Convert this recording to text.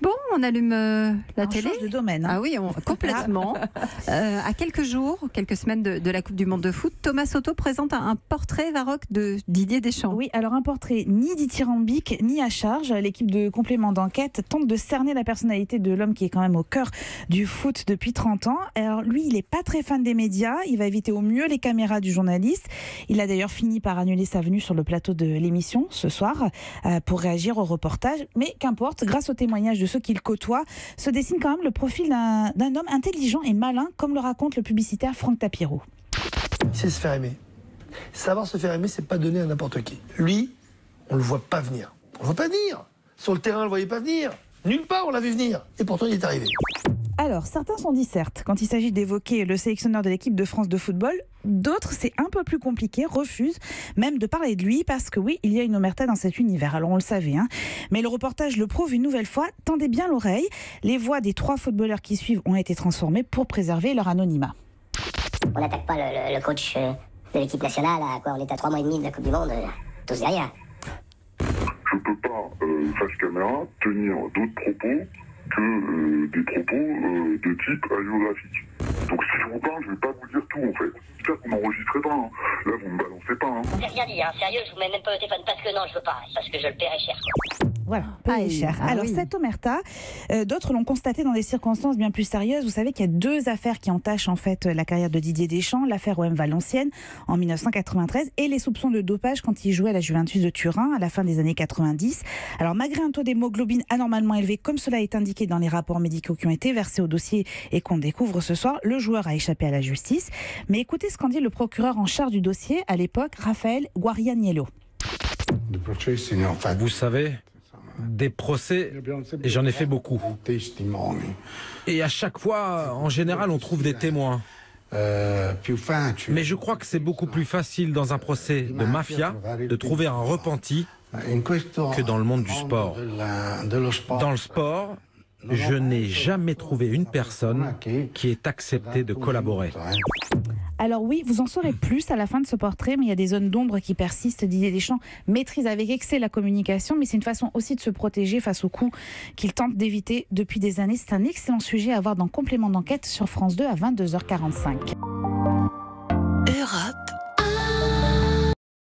Bon, on allume la télé. Change de domaine. Ah oui, complètement. À quelques jours, quelques semaines de la Coupe du Monde de foot, Thomas Soto présente un portrait baroque de Didier Deschamps. Oui, alors un portrait ni dithyrambique ni à charge. L'équipe de complément d'enquête tente de cerner la personnalité de l'homme qui est quand même au cœur du foot depuis 30 ans. Alors lui, il n'est pas très fan des médias. Il va éviter au mieux les caméras du journaliste. Il a d'ailleurs fini par annuler sa venue sur le plateau de l'émission ce soir pour réagir au reportage. Mais qu'importe, grâce au témoignage de ceux qui le côtoient, se dessine quand même le profil d'un homme intelligent et malin, comme le raconte le publicitaire Franck Tapiro. Il sait se faire aimer. Savoir se faire aimer, c'est pas donner à n'importe qui. Lui, on le voit pas venir. On le voit pas venir. Sur le terrain, on le voyait pas venir. Nulle part, on l'a vu venir. Et pourtant, il est arrivé. Alors, certains sont dissertes quand il s'agit d'évoquer le sélectionneur de l'équipe de France de football. D'autres, c'est un peu plus compliqué, refusent même de parler de lui parce que oui, il y a une omerta dans cet univers. Alors on le savait, hein. Mais le reportage le prouve une nouvelle fois. Tendez bien l'oreille. Les voix des 3 footballeurs qui suivent ont été transformées pour préserver leur anonymat. On n'attaque pas le coach de l'équipe nationale, on est à 3 mois et demi de la Coupe du Monde, tous derrière. Je peux pas, face caméra, tenir d'autres propos que des propos de type hagiographique. Donc si je vous parle, je vais pas vous dire tout en fait. J'espère que vous m'enregistrez pas, hein. Là vous me balancez pas. Hein. J'ai rien dit, hein. Sérieux, je vous mets même pas au téléphone parce que non, je veux pas, parce que je le paierai cher. Voilà, payé cher. Alors cette omerta, d'autres l'ont constaté dans des circonstances bien plus sérieuses. Vous savez qu'il y a 2 affaires qui entachent en fait la carrière de Didier Deschamps, l'affaire OM Valenciennes en 1993 et les soupçons de dopage quand il jouait à la Juventus de Turin à la fin des années 90. Alors malgré un taux d'hémoglobine anormalement élevé, comme cela est indiqué dans les rapports médicaux qui ont été versés au dossier et qu'on découvre ce soir, le joueur a échappé à la justice. Mais écoutez ce qu'en dit le procureur en charge du dossier à l'époque, Raphaël Guarianiello. Vous savez, des procès, et j'en ai fait beaucoup. Et à chaque fois, en général, on trouve des témoins. Mais je crois que c'est beaucoup plus facile dans un procès de mafia de trouver un repenti que dans le monde du sport. Dans le sport, je n'ai jamais trouvé une personne qui ait accepté de collaborer. Alors oui, vous en saurez plus à la fin de ce portrait, mais il y a des zones d'ombre qui persistent. Didier Deschamps maîtrise avec excès la communication, mais c'est une façon aussi de se protéger face aux coups qu'il tente d'éviter depuis des années. C'est un excellent sujet à voir dans Complément d'enquête sur France 2 à 22h45.